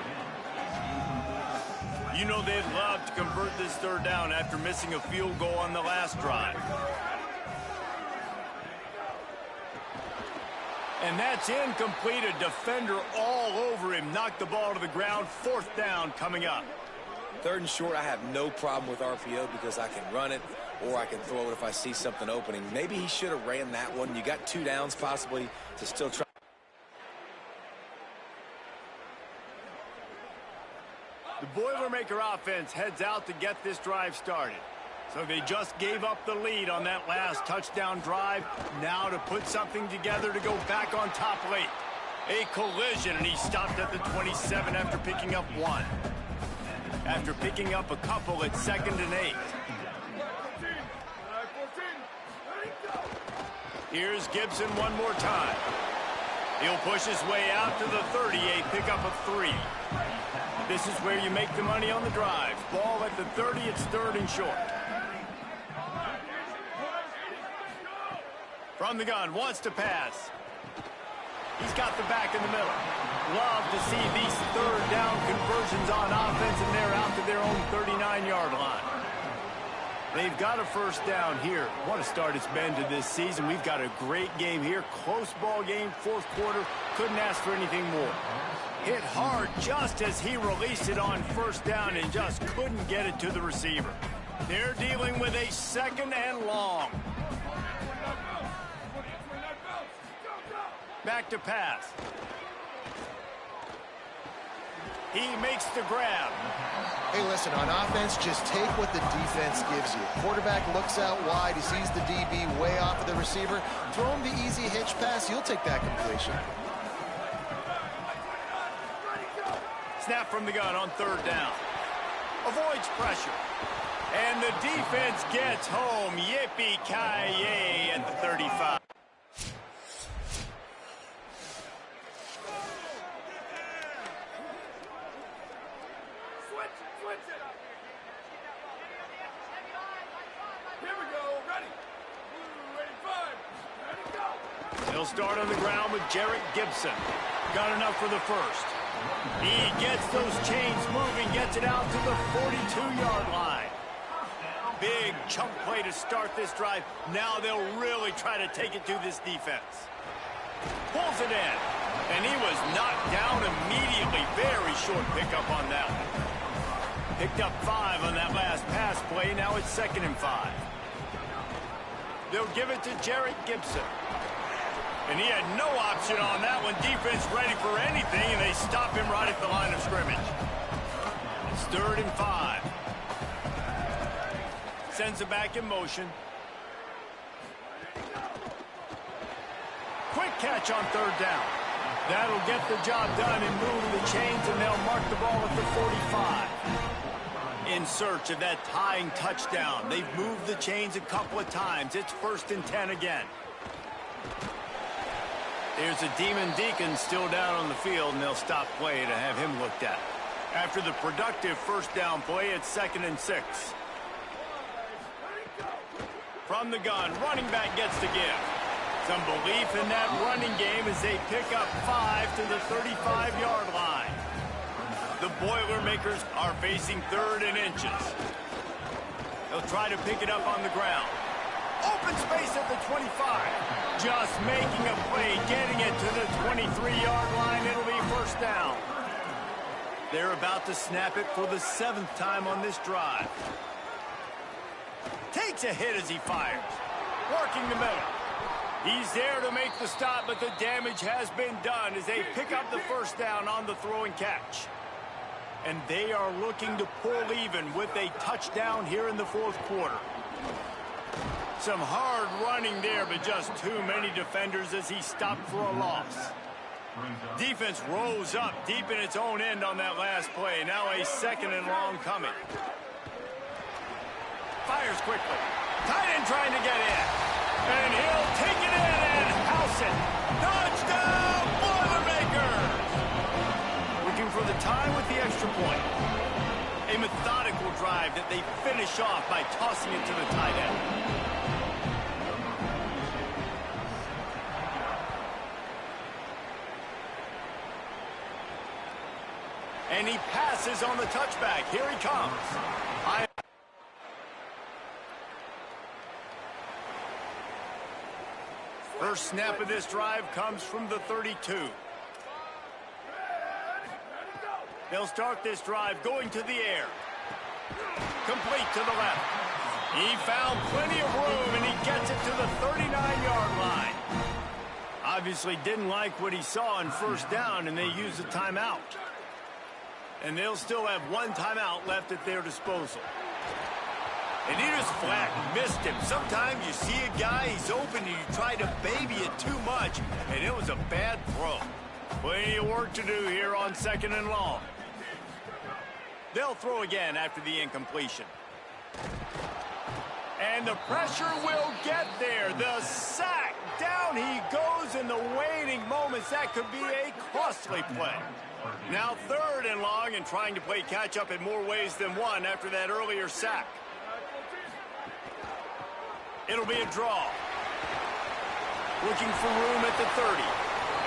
You know they'd love to convert this third down after missing a field goal on the last drive. And that's incomplete. A defender all over him. Knocked the ball to the ground. 4th down coming up. 3rd and short, I have no problem with RPO because I can run it or I can throw it if I see something opening. Maybe he should have ran that one. You got 2 downs possibly to still try. The Boilermaker offense heads out to get this drive started. So they just gave up the lead on that last touchdown drive. Now to put something together to go back on top late. A collision, and he stopped at the 27 after picking up 1. After picking up a couple at 2nd and 8. Here's Gibson one more time. He'll push his way out to the 38, pick up a 3. This is where you make the money on the drive. Ball at the 30, it's 3rd and short. From the gun, wants to pass. He's got the back in the middle. Love to see these 3rd down conversions on offense, and they're out to their own 39-yard line. They've got a first down here. What a start it's been to this season. We've got a great game here. Close ball game, fourth quarter. Couldn't ask for anything more. Hit hard just as he released it on first down and just couldn't get it to the receiver. They're dealing with a second and long. Back to pass. He makes the grab. Hey, listen, on offense, just take what the defense gives you. Quarterback looks out wide. He sees the DB way off of the receiver. Throw him the easy hitch pass. You'll take that completion. Snap from the gun on third down. Avoids pressure. And the defense gets home. Yippee-ki-yay at the 35. He'll start on the ground with Jarrett Gibson. Got enough for the first. He gets those chains moving, gets it out to the 42-yard line. Big chunk play to start this drive. Now they'll really try to take it to this defense. Pulls it in, and he was knocked down immediately. Very short pickup on that one. Picked up 5 on that last pass play. Now it's 2nd and 5. They'll give it to Jarrett Gibson. And he had no option on that one. Defense ready for anything, and they stop him right at the line of scrimmage. It's 3rd and 5. Sends it back in motion. Quick catch on 3rd down. That'll get the job done and move the chains, and they'll mark the ball at the 45. In search of that tying touchdown. They've moved the chains a couple of times. It's 1st and 10 again. There's a Demon Deacon still down on the field, and they'll stop play to have him looked at. After the productive first down play, it's 2nd and 6. From the gun, running back gets to give. Some belief in that running game as they pick up 5 to the 35-yard line. The Boilermakers are facing 3rd and inches. They'll try to pick it up on the ground. Open space at the 25. Just making a play, getting it to the 23-yard line. It'll be first down. They're about to snap it for the 7th time on this drive. Takes a hit as he fires. Working the middle. He's there to make the stop, but the damage has been done as they pick up the first down on the throw and catch. And they are looking to pull even with a touchdown here in the 4th quarter. Some hard running there, but just too many defenders as he stopped for a loss. Defense rose up deep in its own end on that last play. Now a 2nd and long coming. Fires quickly. Tight end trying to get in. And he'll take it in and house it. Touchdown, Boilermakers! Looking for the tie with the extra point. A methodical drive that they finish off by tossing it to the tight end. And he passes on the touchback. Here he comes. First snap of this drive comes from the 32. They'll start this drive going to the air. Complete to the left. He found plenty of room, and he gets it to the 39-yard line. Obviously didn't like what he saw on first down, and they used a timeout. And they'll still have 1 timeout left at their disposal. And he just flat missed him. Sometimes you see a guy, he's open, and you try to baby it too much, and it was a bad throw. Plenty of work to do here on 2nd and long. They'll throw again after the incompletion. And the pressure will get there. The sack. Down he goes in the waiting moments. That could be a costly play. Now 3rd and long, and trying to play catch-up in more ways than one after that earlier sack. It'll be a draw. Looking for room at the 30.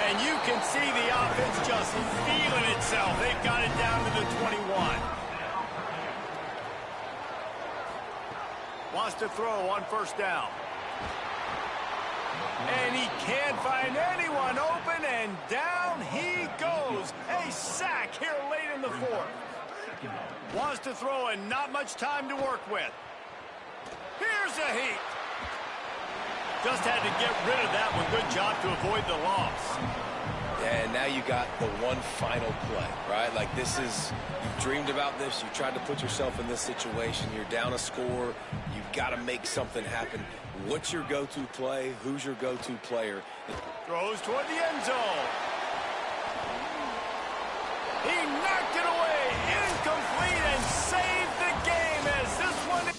And you can see the offense just feeling itself. They've got it down to the 21. Wants to throw on first down. And he can't find anyone open, and down he goes. A sack here late in the fourth. Wants to throw and not much time to work with. Here's a heat. Just had to get rid of that one. Good job to avoid the loss. And now you got the one final play, right? Like this is, you've dreamed about this. You tried to put yourself in this situation. You're down a score. You've got to make something happen. What's your go-to play? Who's your go-to player? Throws toward the end zone. He knocked it away. Incomplete and saved the game as this one...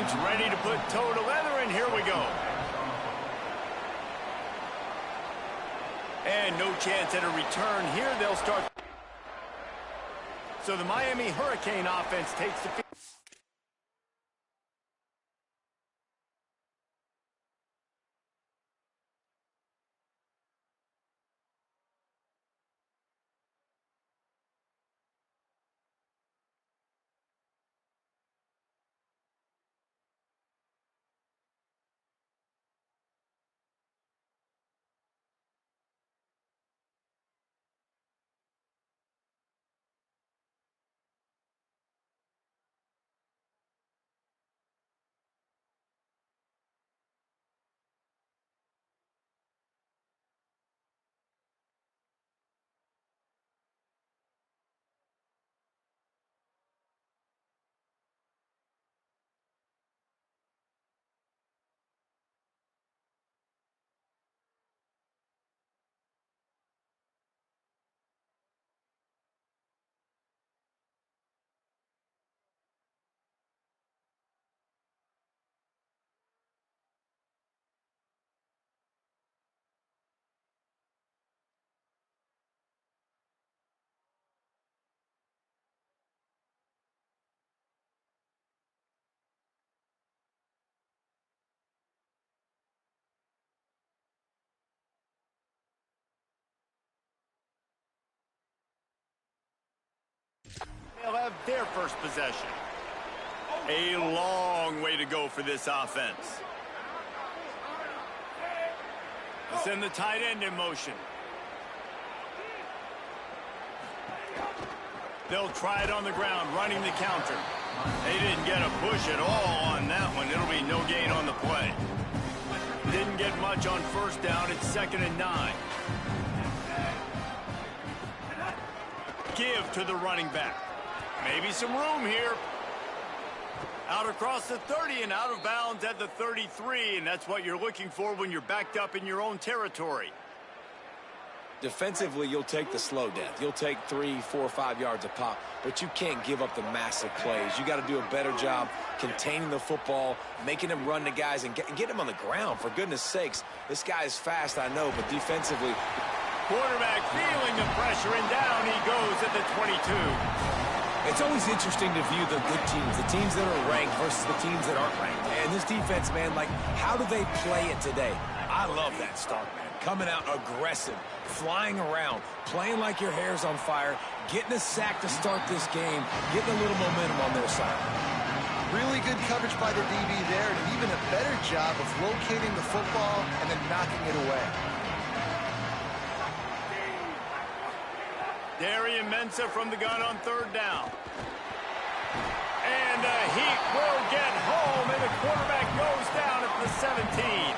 Canes ready to put toe to leather, and here we go. And no chance at a return here. They'll start. So the Miami Hurricane offense takes the field. They'll have their first possession. A long way to go for this offense. They'll send the tight end in motion. They'll try it on the ground, running the counter. They didn't get a push at all on that one. It'll be no gain on the play. Didn't get much on first down. It's 2nd and 9. Give to the running back. Maybe some room here. Out across the 30 and out of bounds at the 33, and that's what you're looking for when you're backed up in your own territory. Defensively, you'll take the slow death. You'll take 3, 4, 5 yards a pop, but you can't give up the massive plays. You got to do a better job containing the football, making them run the guys, and get them on the ground. For goodness sakes, this guy is fast, I know, but defensively... Quarterback feeling the pressure, and down he goes at the 22. It's always interesting to view the good teams, the teams that are ranked versus the teams that aren't ranked. And this defense, man, like, how do they play it today? I love that start, man. Coming out aggressive, flying around, playing like your hair's on fire, getting a sack to start this game, getting a little momentum on their side. Really good coverage by the DB there, and even a better job of locating the football and then knocking it away. Darian Mensah from the gun on 3rd down. And the heat will get home, and the quarterback goes down at the 17.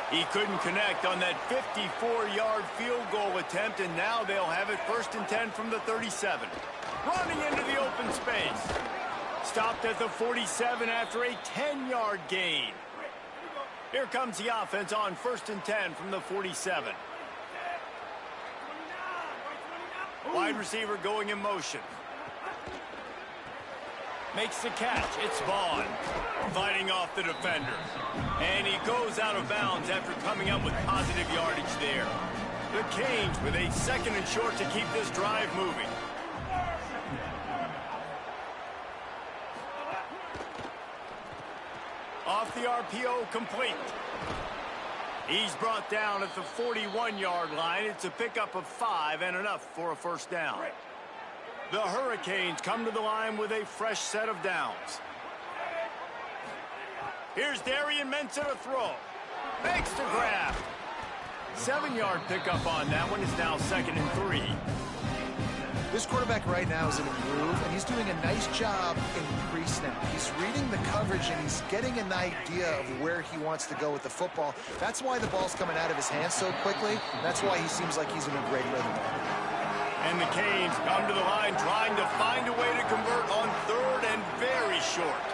He couldn't connect on that 54-yard field goal attempt, and now they'll have it 1st and 10 from the 37. Running into the open space. Stopped at the 47 after a 10-yard gain. Here comes the offense on 1st and 10 from the 47. Wide receiver going in motion. Makes the catch. It's Vaughn fighting off the defender. And he goes out of bounds after coming up with positive yardage there. The Canes with a 2nd and short to keep this drive moving. Off the RPO, complete. He's brought down at the 41-yard line. It's a pickup of 5 and enough for a 1st down. The Hurricanes come to the line with a fresh set of downs. Here's Darian Mensah to throw. Makes the grab. 7-yard pickup on that one. Is now 2nd and 3. This quarterback right now is in a groove, and he's doing a nice job in pre-snap. He's reading the coverage, and he's getting an idea of where he wants to go with the football. That's why the ball's coming out of his hands so quickly. That's why he seems like he's in a great rhythm. And the Canes come to the line trying to find a way to convert on 3rd and very short.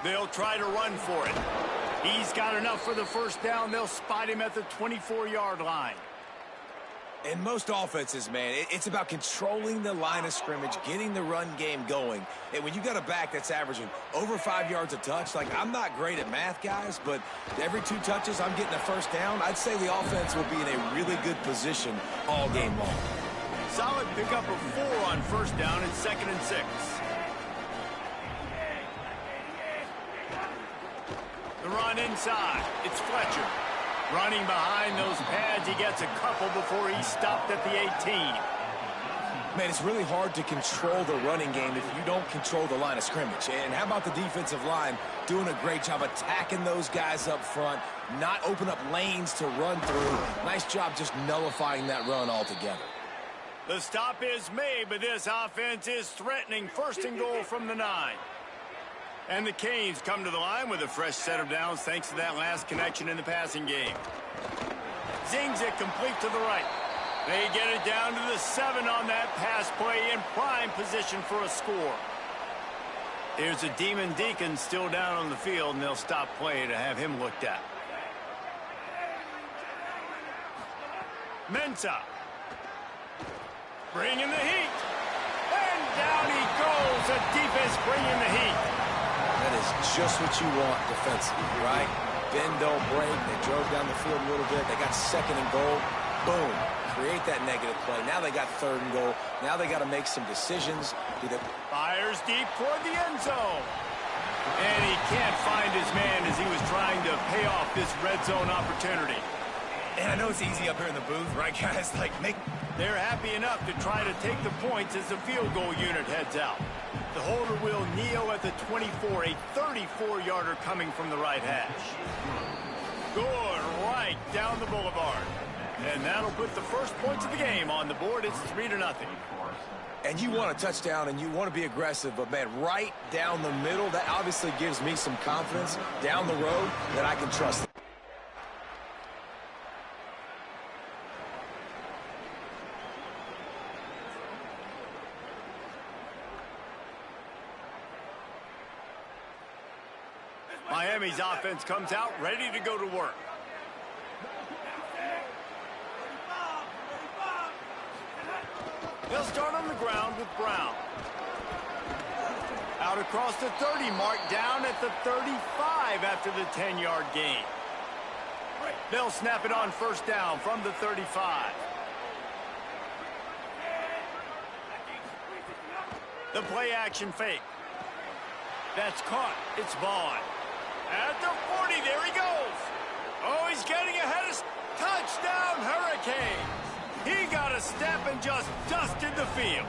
They'll try to run for it. He's got enough for the first down. They'll spot him at the 24-yard line. In most offenses, man, it's about controlling the line of scrimmage, getting the run game going. And when you got a back that's averaging over 5 yards a touch, like, I'm not great at math, guys, but every 2 touches I'm getting a first down, I'd say the offense will be in a really good position all game long. Solid pickup of 4 on first down and 2nd and 6. The run inside. It's Fletcher. Running behind those pads, he gets a couple before he's stopped at the 18. Man, it's really hard to control the running game if you don't control the line of scrimmage. And how about the defensive line doing a great job attacking those guys up front, not open up lanes to run through. Nice job just nullifying that run altogether. The stop is made, but this offense is threatening. 1st and goal from the 9. And the Canes come to the line with a fresh set of downs thanks to that last connection in the passing game. Zings it complete to the right. They get it down to the 7 on that pass play in prime position for a score. Here's a Demon Deacon still down on the field, and they'll stop play to have him looked at. Mensah. Bringing the heat. And down he goes. The defense bringing the heat. That is just what you want defensively, right? Bend, don't break. They drove down the field a little bit. They got 2nd and goal. Boom. Create that negative play. Now they got 3rd and goal. Now they got to make some decisions. Fires deep toward the end zone. And he can't find his man as he was trying to pay off this red zone opportunity. And I know it's easy up here in the booth, right, guys? They're happy enough to try to take the points as the field goal unit heads out. The holder will kneel at the 24, a 34-yarder coming from the right hash. Good right down the boulevard. And that'll put the first points of the game on the board. It's 3-0. And you want a touchdown and you want to be aggressive, but, man, right down the middle, that obviously gives me some confidence down the road that I can trust them. Miami's offense comes out ready to go to work. They'll start on the ground with Brown. Out across the 30 mark, down at the 35 after the 10-yard gain. They'll snap it on first down from the 35. The play action fake. That's caught. It's Vaughn. At the 40, there he goes. Oh, he's getting ahead of... Touchdown, Hurricanes. He got a step and just dusted the field.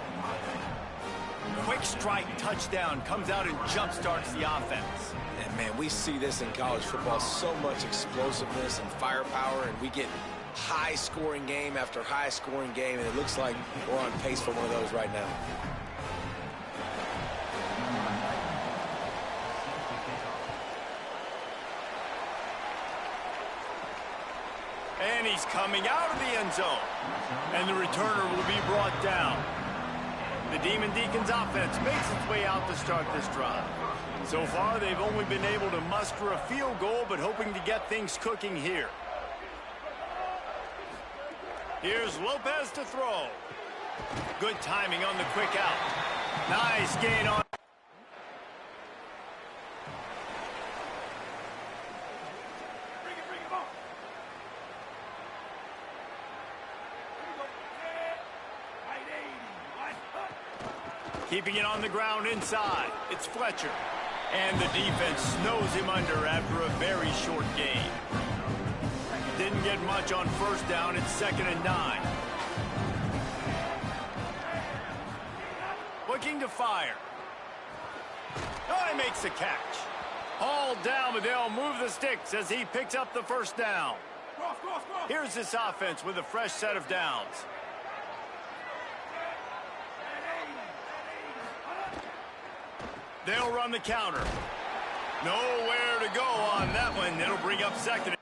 Quick strike touchdown comes out and jump-starts the offense. And, man, we see this in college football, so much explosiveness and firepower, and we get high-scoring game after high-scoring game, and it looks like we're on pace for one of those right now. And he's coming out of the end zone. And the returner will be brought down. The Demon Deacons offense makes its way out to start this drive. So far, they've only been able to muster a field goal, but hoping to get things cooking here. Here's Lopez to throw. Good timing on the quick out. Nice gain on. Keeping it on the ground inside. It's Fletcher. And the defense snows him under after a very short gain. Didn't get much on first down. It's 2nd and 9. Looking to fire. Oh, he makes the catch. All down, but they'll move the sticks as he picks up the first down. Here's this offense with a fresh set of downs. They'll run the counter. Nowhere to go on that one. It'll bring up 2nd